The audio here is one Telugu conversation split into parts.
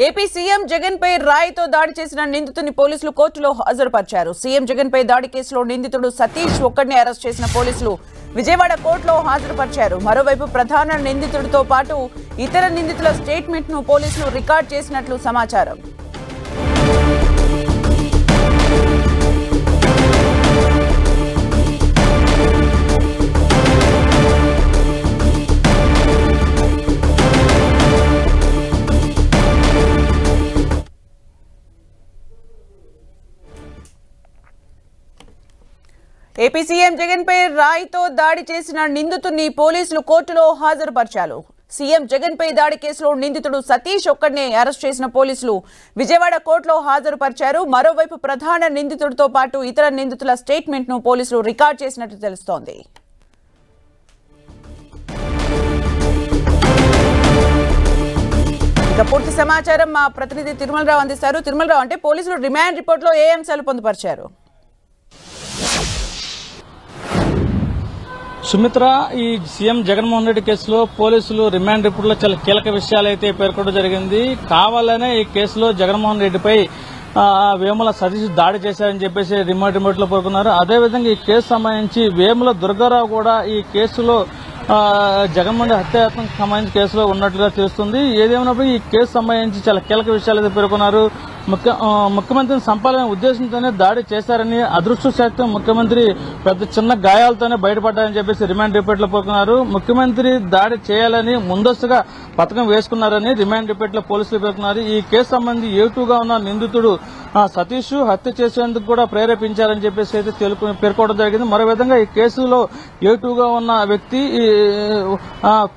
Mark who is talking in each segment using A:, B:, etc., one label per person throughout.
A: ఏపీ సీఎం జగన్ పై రాయితో దాడి చేసిన నిందితుని పోలీసులు కోర్టులో హాజరుపరిచారు. సీఎం జగన్ పై దాడి కేసులో నిందితుడు సతీష్ ఒక్కడిని అరెస్ట్ చేసిన పోలీసులు విజయవాడ కోర్టులో హాజరుపరిచారు. మరోవైపు ప్రధాన నిందితుడితో పాటు ఇతర నిందితుల స్టేట్మెంట్ ను పోలీసులు రికార్డ్ చేసినట్లు సమాచారం. ఏపీ సీఎం జగన్ పై రాయితో దాడి చేసిన నిందితుడిని పోలీసులు కోర్టులో హాజరుపరిచారు. సీఎం జగన్ పై దాడి కేసులో నిందితుడు సతీష్ ఒక్కడినే అరెస్ట్ చేసిన పోలీసులు విజయవాడ కోర్టులో హాజరుపరిచారు. మరోవైపు ప్రధాన నిందితుడితో పాటు ఇతర నిందితుల స్టేట్మెంట్ ను పోలీసులు రికార్డ్ చేసినట్టు తెలుస్తోంది. ఇక పూర్తి సమాచారం మా ప్రతినిధి తిరుమలరావు అందిస్తారు. తిరుమలరావు, అంటే పోలీసులు రిమాండ్ రిపోర్ట్ లో ఏ అంశాలు పొందుపరిచారు?
B: సుమిత్ర, ఈ సీఎం జగన్మోహన్ రెడ్డి కేసులో పోలీసులు రిమాండ్ రిపోర్టులో చాలా కీలక విషయాలు అయితే పేర్కొనడం జరిగింది. కావాలనే ఈ కేసులో జగన్మోహన్ రెడ్డిపై వేముల సతీష్ దాడి చేశారని చెప్పేసి రిమాండ్ రిపోర్టులో పేర్కొన్నారు. అదేవిధంగా ఈ కేసు సంబంధించి వేముల దుర్గారావు కూడా ఈ కేసులో జగన్మోహన్ రెడ్డి హత్యాయత్నం సంబంధించి కేసులో ఉన్నట్లుగా తెలుస్తుంది. ఏదేమైనప్పుడు ఈ కేసు సంబంధించి చాలా కీలక విషయాలు అయితే పేర్కొన్నారు. ముఖ్యమంత్రిని సంపాదన ఉద్దేశంతోనే దాడి చేశారని, అదృష్టశాతం ముఖ్యమంత్రి పెద్ద చిన్న గాయాలతోనే బయటపడ్డారని చెప్పేసి రిమాండ్ రిపోర్టులో పేర్కొన్నారు. ముఖ్యమంత్రి దాడి చేయాలని ముందస్తుగా పథకం వేసుకున్నారని రిమాండ్ రిపోర్టులో పోలీసులు పేర్కొన్నారు. ఈ కేసు సంబంధించి ఏటుగా ఉన్న నిందితుడు సతీష్ హత్య చేసేందుకు కూడా ప్రేరేపించారని చెప్పేసి అయితే పేర్కోవడం జరిగింది. మరో విధంగా ఈ కేసులో ఏటుగా ఉన్న వ్యక్తి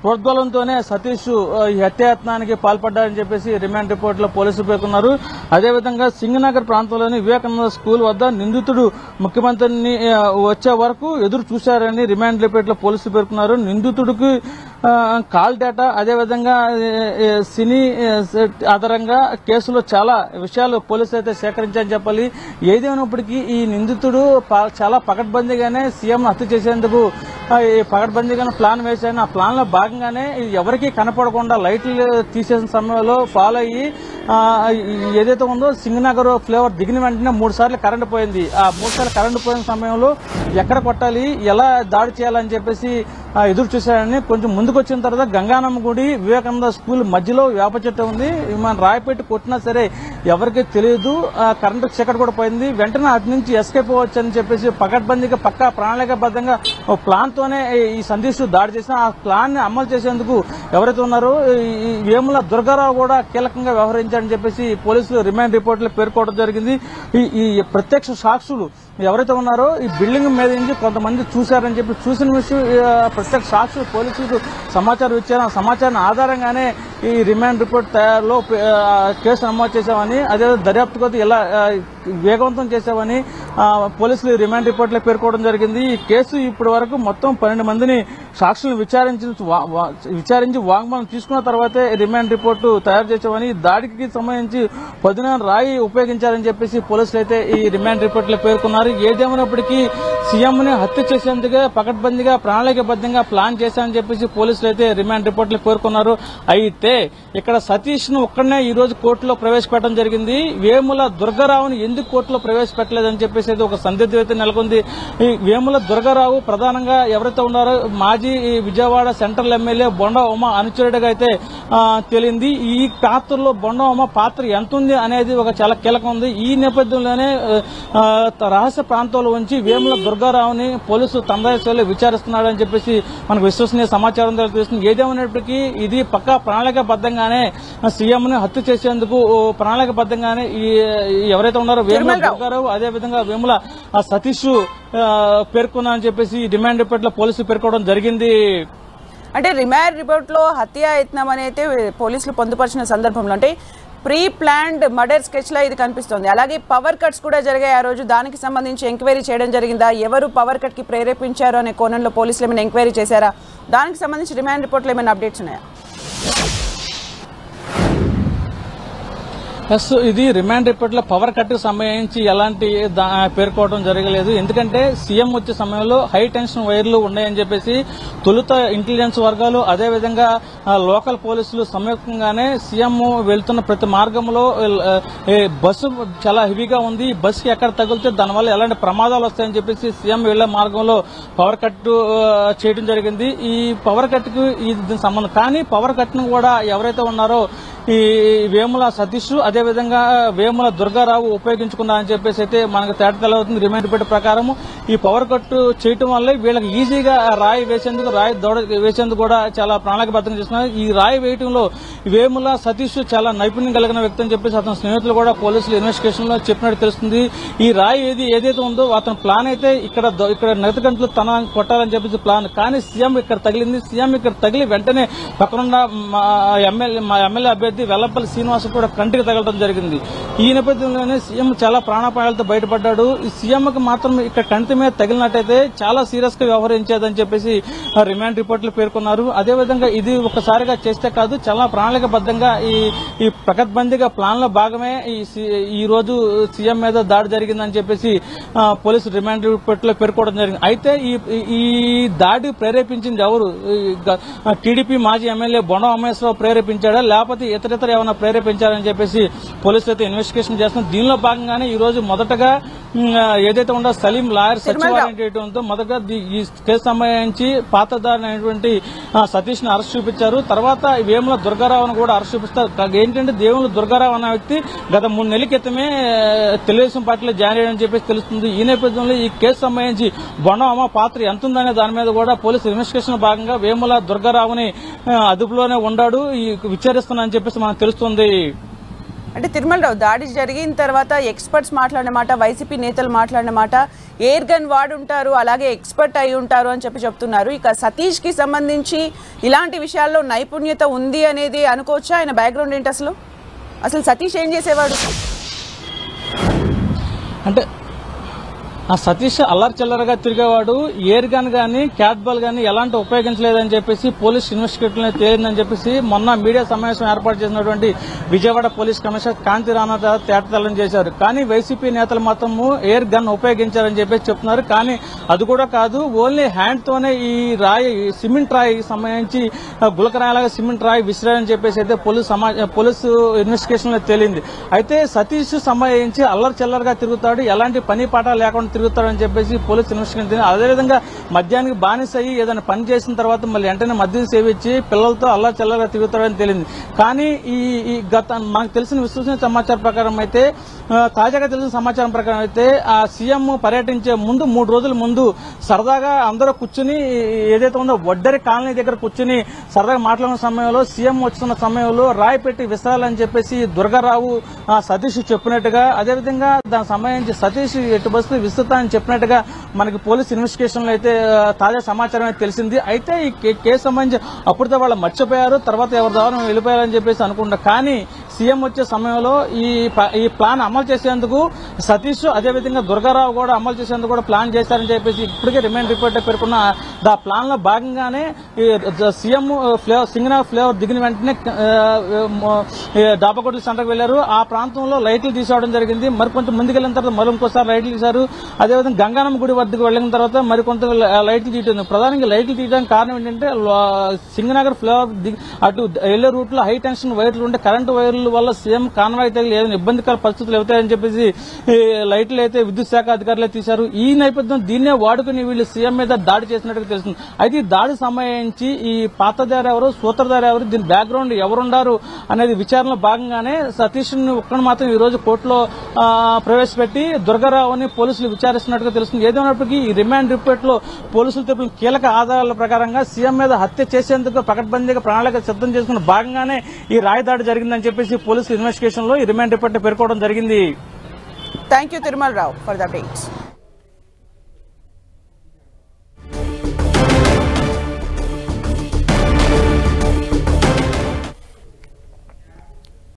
B: ప్రోద్బలంతోనే సతీష్ ఈ హత్యాయత్నానికి పాల్పడ్డారని చెప్పేసి రిమాండ్ రిపోర్టులో పోలీసులు పేర్కొన్నారు. అదేవిధంగా సింగనగర్ ప్రాంతంలోని వివేకానంద స్కూల్ వద్ద నిందితుడు ముఖ్యమంత్రిని వచ్చే వరకు ఎదురు చూశారని రిమాండ్ రిపోర్టులో పోలీసులు పేర్కొన్నారు. నిందితుడికి కాల్ డేటా, అదేవిధంగా సినీ ఆధారంగా కేసులో చాలా విషయాలు పోలీసులు అయితే సేకరించారని చెప్పాలి. ఏదేమైనప్పటికీ ఈ నిందితుడు చాలా పకడ్బందీగానే సీఎం హత్య చేసేందుకు పకడ్బందీగానే ప్లాన్ వేశారని, ఆ ప్లాన్ లో భాగంగానే ఎవరికీ కనపడకుండా లైట్లు తీసేసిన సమయంలో ఫాలో అయ్యి ఏదైతే ఉందో సింగనగర్ ఫ్లేవర్ దిగిన వెంటనే 3 సార్లు కరెంటు పోయింది. ఆ 3 సార్లు కరెంటు పోయిన సమయంలో ఎక్కడ కొట్టాలి, ఎలా దాడి చేయాలని చెప్పేసి ఎదురు చూశారని, కొంచెం ముందుకు వచ్చిన తర్వాత గంగానమ్మ గుడి, వివేకానంద స్కూల్ మధ్యలో వేప చెట్టు ఉంది. మన రాయిపెట్టి కొట్టినా సరే ఎవరికీ తెలియదు. కరెంటు చీకటి కూడా పోయింది. వెంటనే అటు నుంచి ఎస్కేప్ అవ్వచ్చు అని చెప్పేసి పకడ్బందీగా పక్కా ప్రణాళికబద్ధంగా ప్లాన్ తోనే ఈ సందేశ్ దాడి చేసిన, ఆ ప్లాన్ ని అమలు చేసేందుకు ఎవరైతే ఉన్నారో ఈ వేముల దుర్గారావు కూడా కీలకంగా వ్యవహరించారని చెప్పేసి పోలీసులు రిమాండ్ రిపోర్టులో పేర్కోవడం జరిగింది. ఈ ప్రత్యక్ష సాక్షులు ఎవరైతే ఉన్నారో ఈ బిల్డింగ్ మీద నుంచి కొంతమంది చూశారని చెప్పి చూసిన విషయం ప్రత్యక్ష సాక్షులు పోలీసులకు సమాచారం ఇచ్చారు. ఆ సమాచారం ఆధారంగానే ఈ రిమాండ్ రిపోర్ట్ తయారులో కేసు నమోదు చేశామని, అదే దర్యాప్తు కొద్ది ఎలా వేగవంతం చేశామని పోలీసులు రిమాండ్ రిపోర్ట్లో పేర్కోవడం జరిగింది. ఈ కేసు ఇప్పటి వరకు మొత్తం 12 మందిని సాక్షులను విచారించి వాంగ్మూలం తీసుకున్న తర్వాతే రిమాండ్ రిపోర్టు తయారు చేశామని, దాడికి సంబంధించి 10 రాయి ఉపయోగించారని చెప్పేసి పోలీసులు అయితే ఈ రిమాండ్ రిపోర్ట్లో పేర్కొన్నారు. ఏదేమైనప్పటికీ సీఎంని హత్య చేసేందుకే పకడ్బందీగా ప్రణాళికబద్ధంగా ప్లాన్ చేశారని చెప్పేసి పోలీసులు అయితే రిమాండ్ రిపోర్ట్లో పేర్కొన్నారు. అయితే ఇక్కడ సతీష్ ను ఒక్కడనే ఈ రోజు కోర్టులో ప్రవేశపెట్టడం జరిగింది. వేముల దుర్గారావుని ఎందుకు కోర్టులో ప్రవేశపెట్టలేదని చెప్పేసి ఒక సందిగ్ధం అయితే నెలకొంది. ఈ వేముల దుర్గారావు ప్రధానంగా ఎవరైతే ఉన్నారో మాజీ విజయవాడ సెంట్రల్ ఎమ్మెల్యే బొండా ఉమ అనుచరుడిగా అయితే తేలింది. ఈ పాత్రలో బొండా ఉమ పాత్ర ఎంత ఉంది అనేది ఒక చాలా కీలకం ఉంది. ఈ నేపథ్యంలోనే రహస్య ప్రాంతాల్లో ఉంచి వేముల దుర్గారావుని పోలీసులు తందాయిలో విచారిస్తున్నాడని చెప్పేసి మనకు విశ్వసనీయ సమాచారం తెలుస్తుంది. ఏదేమైనప్పటికీ ఇది పక్కా ప్రణాళికబద్ధంగానే సీఎం ని హత్య చేసేందుకు ప్రణాళికబద్ధంగానే ఎవరైతే ఉన్నారో వేముల దుర్గారావు, అదేవిధంగా వేముల సతీష్ పేర్కొన్నారని చెప్పేసి డిమాండ్ రిపోర్ట్ లో పోలీసులు పేర్కోవడం జరిగింది.
A: అంటే రిమాండ్ రిపోర్ట్ లో హత్యాయత్నం అనేది పోలీసులు పొందుపరిచిన సందర్భంలో అంటే ప్రీ ప్లాన్డ్ మర్డర్ స్కెచ్ లా ఇది కనిపిస్తోంది. అలాగే పవర్ కట్స్ కూడా జరిగాయి ఆ రోజు. దానికి సంబంధించి ఎంక్వైరీ చేయడం జరిగిందా? ఎవరు పవర్ కట్ కి ప్రేరేపించారు అనే కోణంలో పోలీసులు ఏమైనా ఎంక్వైరీ చేశారా? దానికి సంబంధించి రిమాండ్ రిపోర్ట్లో ఏమైనా అప్డేట్స్ ఉన్నాయా?
B: ప్లస్ ఇది రిమాండ్ రిపోర్ట్ లో పవర్ కట్ కు సంబంధించి ఎలాంటి పేర్కోవడం జరగలేదు. ఎందుకంటే సీఎం వచ్చే సమయంలో హై టెన్షన్ వైర్లు ఉన్నాయని చెప్పేసి తొలుత ఇంటెలిజెన్స్ వర్గాలు అదేవిధంగా లోకల్ పోలీసులు సంయుక్తంగానే సీఎం వెళ్తున్న ప్రతి మార్గంలో బస్సు చాలా హెవీగా ఉంది, బస్సుకి ఎక్కడ తగిలితే దానివల్ల ఎలాంటి ప్రమాదాలు వస్తాయని చెప్పేసి సీఎం వెళ్లే మార్గంలో పవర్ కట్ చేయడం జరిగింది. ఈ పవర్ కట్ కు ఇది సంబంధం. కానీ పవర్ కట్ ను కూడా ఎవరైతే ఉన్నారో ఈ వేముల సతీష్ అదేవిధంగా వేముల దుర్గారావు ఉపయోగించుకున్నారని చెప్పేసి అయితే మనకు తేట తెలవుతుంది. రిమాండ్ రిపోర్ట్ ప్రకారం ఈ పవర్ కట్ చేయటం వల్ల వీళ్ళకి ఈజీగా రాయి దౌడ వేసేందుకు కూడా చాలా ప్రణాళికబద్ధంగా చేస్తున్నారు. ఈ రాయి వేయటంలో వేముల సతీష్ చాలా నైపుణ్యం కలిగిన వ్యక్తి అని చెప్పేసి అతని స్నేహితులు కూడా పోలీసులు ఇన్వెస్టిగేషన్ లో చెప్పినట్టు తెలుస్తుంది. ఈ రాయి ఏదైతే ఉందో అతని ప్లాన్ అయితే ఇక్కడ నగదు గంటలు తన కొట్టాలని చెప్పేసి ప్లాన్. కానీ సీఎం ఇక్కడ తగిలింది. సీఎం ఇక్కడ తగిలి వెంటనే పక్కనున్న మా ఎమ్మెల్యే అభ్యర్థి వెల్లంపల్లి శ్రీనివాస్ కూడా కంటికి తగలడం జరిగింది. ఈ నేపథ్యంలోనే సీఎం చాలా ప్రాణాపాయాలతో బయటపడ్డాడు. ఈ సీఎంకి మాత్రం ఇక్కడ కంటి మీద తగిలినట్టయితే చాలా సీరియస్ గా వ్యవహరించేదని చెప్పేసి రిమాండ్ రిపోర్టులు పేర్కొన్నారు. అదేవిధంగా ఇది ఒకసారిగా చేస్తే కాదు, చాలా ప్రణాళికబద్ధంగా ఈ ప్రకటబందీగా ప్లాన్ లో భాగమే ఈ రోజు సీఎం మీద దాడి జరిగిందని చెప్పేసి పోలీసు రిమాండ్ రిపోర్టులో పేర్కోవడం జరిగింది. అయితే ఈ దాడి ప్రేరేపించింది ఎవరు? టీడీపీ మాజీ ఎమ్మెల్యే బొండం అమేశ్వరరావు ప్రేరేపించాడా లేకపోతే ఇతర ఏమైనా ప్రేరేపించారని చెప్పేసి పోలీసులు అయితే ఇన్వెస్టిగేషన్ చేస్తున్నారు. దీనిలో భాగంగానే ఈ రోజు మొదటగా ఏదైతే ఉందో సలీం లాయర్ సచివాలయంతో మొదటగా ఈ కేసు సంబంధించి పాతదారి అయినటువంటి సతీష్ ని అరెస్ట్ చూపించారు. తర్వాత వేముల దుర్గారావును కూడా అరెస్ట్ చూపిస్తారు. ఏంటంటే వేముల దుర్గారావు అన్న వ్యక్తి గత 3 నెలల క్రితమే తెలుగుదేశం పార్టీలో జాయిన్ అయ్యాడని చెప్పేసి తెలుస్తుంది. ఈ నేపథ్యంలో ఈ కేసు సంబంధించి బొండం అమ్మ పాత్ర ఎంతుందనే దాని మీద కూడా పోలీసు ఇన్వెస్టిగేషన్ భాగంగా వేముల దుర్గారావుని అదుపులోనే ఉన్నాడు విచారిస్తున్నానని చెప్పేసి మనకు తెలుస్తుంది.
A: అంటే తిరుమలరావు, దాడి జరిగిన తర్వాత ఎక్స్పర్ట్స్ మాట్లాడిన మాట, వైసీపీ నేతలు మాట్లాడిన మాట, ఎయిర్ గన్ వాడుంటారు అలాగే ఎక్స్పర్ట్ అయి ఉంటారు అని చెప్తున్నారు. ఇక సతీష్ కి సంబంధించి ఇలాంటి విషయాల్లో నైపుణ్యత ఉంది అనేది అనుకోవచ్చా? ఆయన బ్యాక్గ్రౌండ్ ఏంటి? అసలు సతీష్ ఏం చేసేవాడు?
B: అంటే ఆ సతీష్ అల్లరి చిల్లరగా తిరిగేవాడు. ఎయిర్ గన్ గానీ క్యాట్ బాల్ గానీ ఎలాంటి ఉపయోగించలేదని చెప్పేసి పోలీస్ ఇన్వెస్టిగేషన్ తేలిందని చెప్పేసి మొన్న మీడియా సమావేశం ఏర్పాటు చేసినటువంటి విజయవాడ పోలీస్ కమిషనర్ కాంతి రాణా తేటతెల్లం చేశారు. కానీ వైసీపీ నేతలు మాత్రము ఎయిర్ గన్ ఉపయోగించారని చెప్పేసి చెప్తున్నారు. కానీ అది కూడా కాదు, ఓన్లీ హ్యాండ్ తోనే ఈ రాయి సిమెంట్ రాయి సంబంధించి గులకరాయలాగా సిమెంట్ రాయి విసిరారని చెప్పేసి అయితే పోలీసు ఇన్వెస్టిగేషన్ లో తేలింది. అయితే సతీష్ సంబంధించి అల్లరి చిల్లరగా తిరుగుతాడు, ఎలాంటి పని పాట లేకుండా తిరుగుతాడని చెప్పేసి పోలీసు ఇన్వెస్టిగేషన్. అదేవిధంగా మద్యానికి బానిస అయ్యి ఏదైనా పని చేసిన తర్వాత మళ్ళీ వెంటనే మద్యం సేవించి పిల్లలతో అల్లా చల్లగా తిరుగుతాడని తెలియదు. కానీ ఈ మనకు తెలిసిన విశ్వసనీయ సమాచారం ప్రకారం అయితే, తాజాగా తెలిసిన సమాచారం ప్రకారం అయితే ఆ సీఎం పర్యటించే ముందు 3 రోజుల ముందు సరదాగా అందరూ కూర్చుని ఏదైతే ఉందో వడ్డరి కాలనీ దగ్గర కూర్చుని సరదాగా మాట్లాడిన సమయంలో సీఎం వస్తున్న సమయంలో రాయి పెట్టి విసరాలని చెప్పేసి దుర్గారావు సతీష్ చెప్పినట్టుగా, అదేవిధంగా దానికి సంబంధించి సతీష్ ఎటు బస్సు విస్తృతాన్ని చెప్పినట్టుగా మనకి పోలీస్ ఇన్వెస్టిగేషన్ లో అయితే తాజా సమాచారం అయితే తెలిసింది. అయితే ఈ కేసు సంబంధించి అప్పుడుతో వాళ్ళు మర్చిపోయారు, తర్వాత ఎవరి ద్వారా వెళ్ళిపోయారని చెప్పేసి అనుకుంటా. కానీ సీఎం వచ్చే సమయంలో ఈ ప్లాన్ అమలు చేసేందుకు సతీష్ అదేవిధంగా దుర్గారావు కూడా అమలు చేసేందుకు కూడా ప్లాన్ చేశారని చెప్పేసి ఇప్పటికే రిమాండ్ రిపోర్ట్ పేర్కొన్న ఆ ప్లాన్ లో భాగంగానే సీఎం సింగనగర్ ఫ్లేవర్ దిగిన వెంటనే డాబాకోట్ల సెంటర్కి వెళ్లారు. ఆ ప్రాంతంలో లైట్లు తీసుకోవడం జరిగింది. మరికొంత ముందుకెళ్లిన తర్వాత మరి ఇంకోసారి లైట్లు తీశారు. అదేవిధంగా గంగానమ్మ గుడి వద్దకు వెళ్లిన తర్వాత మరికొంత లైట్లు తీయటం. ప్రధానంగా లైట్లు తీయడానికి కారణం ఏంటంటే సింగనగర్ ఫ్లేవర్ అటు వెళ్లే రూట్ లో హై టెన్షన్ వైర్లు ఉంటే కరెంటు వైర్లు వల్ల సీఎం కాన్వాయ్ తగిలి ఏదైనా ఇబ్బందికర పరిస్థితులు అవుతాయని చెప్పేసి లైట్లు అయితే విద్యుత్ శాఖ అధికారులే తీశారు. ఈ నేపథ్యం దీన్నే వాడుకుని వీళ్ళు సీఎం మీద దాడి చేసినట్టుగా తెలుస్తుంది. అయితే ఈ దాడి సంబంధించి ఈ పాతదారి ఎవరు, సూత్రధారి ఎవరు, దీని బ్యాక్గ్రౌండ్ ఎవరున్నారు అనేది విచారణలో భాగంగానే సతీష్ ఒక్కడు మాత్రం ఈ రోజు కోర్టులో ప్రవేశపెట్టి దుర్గారావుని పోలీసులు విచారిస్తున్నట్టుగా తెలుస్తుంది. ఏదైనప్పటికీ ఈ రిమాండ్ రిపోర్ట్ లో పోలీసులు తెలిపిన కీలక ఆధారాల ప్రకారంగా సీఎం మీద హత్య చేసేందుకు పకడ్బందీగా ప్రణాళిక సిద్ధం చేసుకున్న భాగంగానే ఈ రాయి దాడి జరిగిందని చెప్పేసి పోలీసు ఇన్వెస్టిగేషన్ లో ఈ రిమాండ్ రిపోర్ట్ పేర్కోవడం జరిగింది.
A: Thank you Tirumalarao for the updates.